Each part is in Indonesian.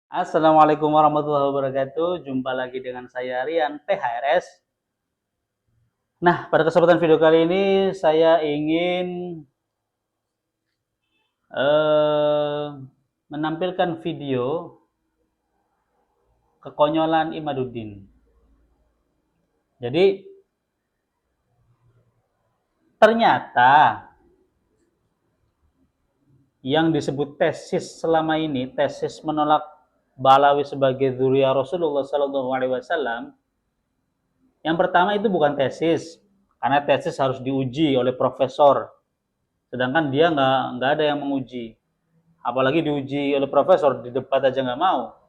Assalamualaikum warahmatullahi wabarakatuh. Jumpa lagi dengan saya Rian PHRS. Nah, pada kesempatan video kali ini saya ingin menampilkan video kekonyolan Imaduddin. Jadi ternyata yang disebut tesis selama ini, tesis menolak Ba'alawi sebagai dzurriyyah Rasulullah SAW, yang pertama itu bukan tesis, karena tesis harus diuji oleh profesor, sedangkan dia nggak ada yang menguji, apalagi diuji oleh profesor, di debat aja nggak mau.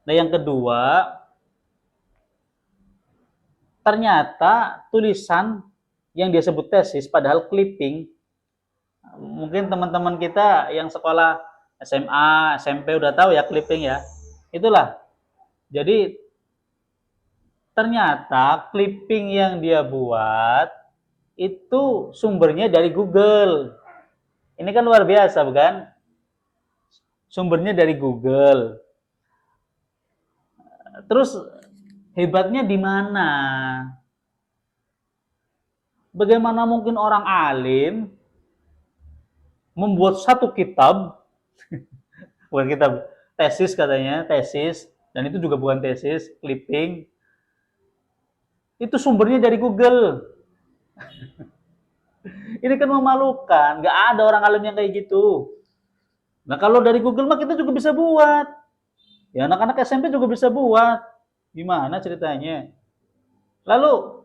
Nah, yang kedua, ternyata tulisan yang dia sebut tesis padahal clipping. Mungkin teman-teman kita yang sekolah SMA, SMP udah tahu ya clipping ya. Itulah. Jadi ternyata clipping yang dia buat itu sumbernya dari Google. Ini kan luar biasa, bukan? Sumbernya dari Google. Terus hebatnya di mana? Bagaimana mungkin orang alim membuat satu kitab, bukan kitab, tesis katanya, tesis, dan itu juga bukan tesis, clipping, itu sumbernya dari Google. Ini kan memalukan, nggak ada orang alim yang kayak gitu. Nah, kalau dari Google mah kita juga bisa buat. Ya, anak-anak SMP juga bisa buat. Gimana ceritanya? Lalu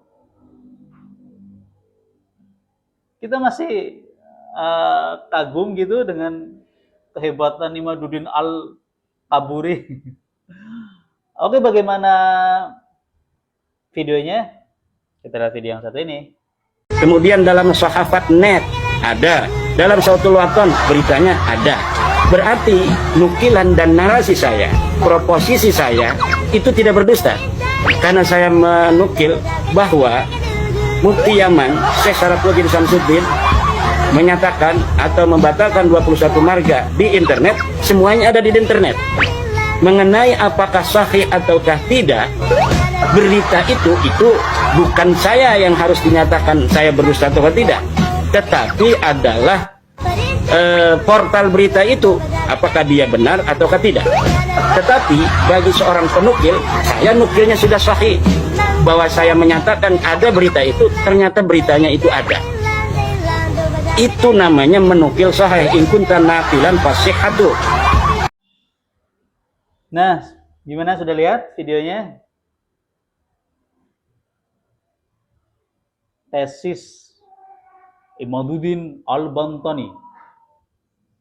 kita masih kagum gitu dengan kehebatan Imaduddin Al-Kaburi. Oke, bagaimana videonya? Kita lihat video yang satu ini. Kemudian dalam Sahafat Net ada, dalam Sautul Waton beritanya ada. Berarti nukilan dan narasi saya, proposisi saya itu tidak berdusta, karena saya menukil bahwa Mufti Yaman Syekh Sarafuddin Samsuddin menyatakan atau membatalkan 21 marga di internet. Semuanya ada di internet. Mengenai apakah sahih ataukah tidak, berita itu bukan saya yang harus dinyatakan saya berdusta atau tidak, tetapi adalah portal berita itu, apakah dia benar ataukah tidak. Tetapi bagi seorang penukil, saya nukilnya sudah sahih, bahwa saya menyatakan ada berita itu, ternyata beritanya itu ada. Itu namanya menukil sahih. In kunta naqilan fasihhatu. Nah, gimana, sudah lihat videonya? Tesis Imaduddin Al-Bantani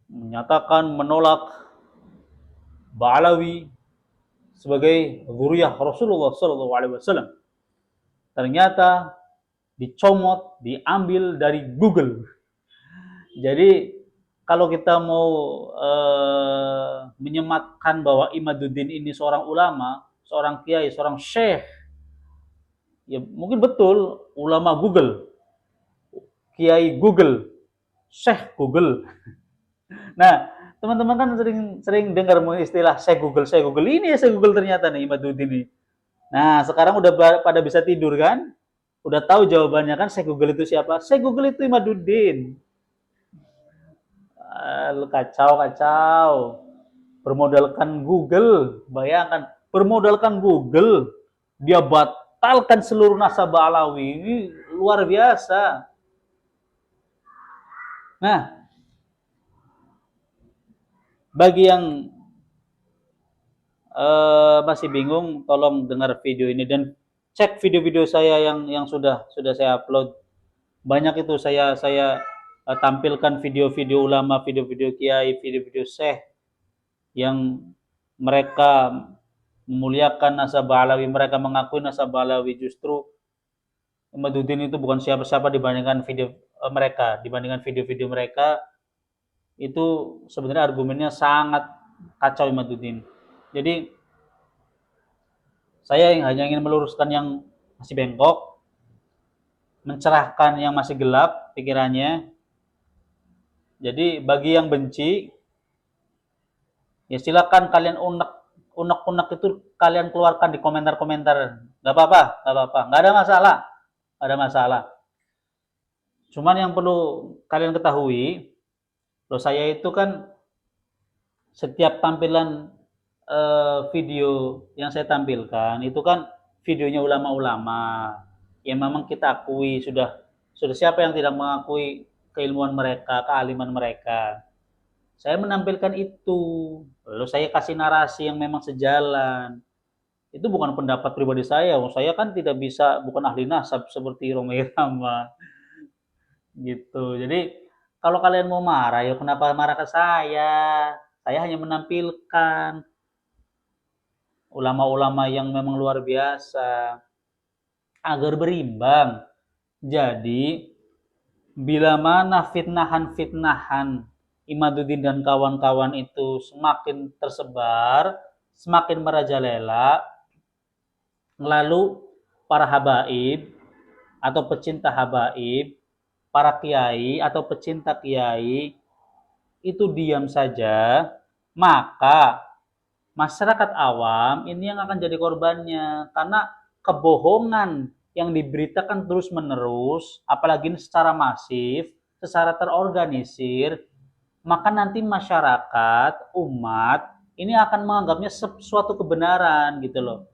menyatakan menolak Ba'alawi sebagai dzurriyyah Rasulullah SAW. Ternyata dicomot, diambil dari Google. Jadi kalau kita mau menyematkan bahwa Imaduddin ini seorang ulama, seorang kiai, seorang syekh, ya mungkin betul ulama Google, kiai Google, syekh Google. Nah, teman-teman kan sering dengar istilah syekh Google, syekh Google. Ini ya syekh Google ternyata nih Imaduddin ini. Nah, sekarang udah pada bisa tidur kan? Udah tahu jawabannya kan, syekh Google itu siapa? Syekh Google itu Imaduddin. Kacau. Bermodalkan Google, bayangkan, bermodalkan Google, dia batalkan seluruh nasabah Alawi. Ini luar biasa. Nah, bagi yang masih bingung, tolong dengar video ini dan cek video-video saya yang sudah saya upload. Banyak itu saya tampilkan video-video ulama, video-video kiai, video-video syekh yang mereka memuliakan nasabah Alawi, mereka mengakui nasabah Alawi. Justru Imaduddin itu bukan siapa-siapa dibandingkan video-video mereka. Itu sebenarnya argumennya sangat kacau Imaduddin. Jadi saya hanya ingin meluruskan yang masih bengkok, mencerahkan yang masih gelap pikirannya. Jadi bagi yang benci, ya silakan kalian unek unek-unek itu kalian keluarkan di komentar-komentar. Nggak apa-apa, nggak apa-apa. Nggak ada masalah. Nggak ada masalah. Cuman yang perlu kalian ketahui, loh saya itu kan setiap tampilan video yang saya tampilkan itu kan videonya ulama-ulama yang memang kita akui sudah siapa yang tidak mengakui keilmuan mereka, kealiman mereka. Saya menampilkan itu, lalu saya kasih narasi yang memang sejalan. Itu bukan pendapat pribadi saya. Saya kan tidak bisa, bukan ahli nasab seperti Romai Rama gitu. Jadi kalau kalian mau marah ya kenapa marah ke saya? Saya hanya menampilkan ulama-ulama yang memang luar biasa agar berimbang. Jadi bila mana fitnahan-fitnahan Imaduddin dan kawan-kawan itu semakin tersebar, semakin merajalela, lalu para habaib atau pecinta habaib, para kiai atau pecinta kiai itu diam saja, maka masyarakat awam ini yang akan jadi korbannya karena kebohongan yang diberitakan terus-menerus, apalagi secara masif, secara terorganisir, maka nanti masyarakat, umat ini akan menganggapnya suatu kebenaran gitu loh.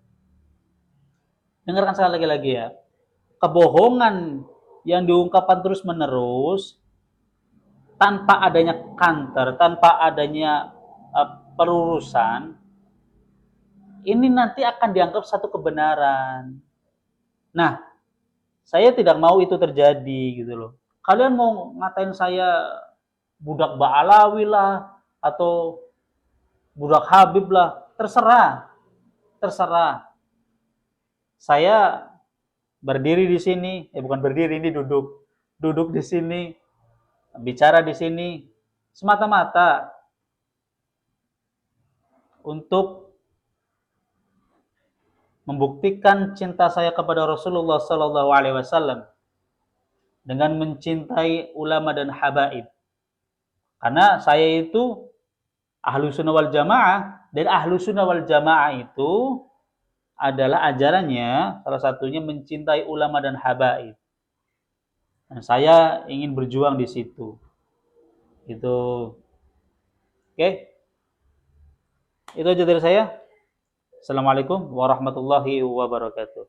Dengarkan sekali lagi ya. Kebohongan yang diungkapkan terus-menerus tanpa adanya kantor, tanpa adanya pelurusan, ini nanti akan dianggap satu kebenaran. Nah, saya tidak mau itu terjadi gitu loh. Kalian mau ngatain saya budak Ba'alawi lah atau budak Habib lah, terserah. Terserah. Saya berdiri di sini, bukan berdiri, ini duduk. Duduk di sini, bicara di sini semata-mata untuk membuktikan cinta saya kepada Rasulullah Sallallahu Alaihi Wasallam dengan mencintai ulama dan habaib. Karena saya itu ahlu sunnah wal jamaah, dan ahlu sunnah wal jamaah itu adalah ajarannya salah satunya mencintai ulama dan habaib. Nah, saya ingin berjuang di situ. Itu, oke? Itu aja dari saya. Assalamualaikum warahmatullahi wabarakatuh.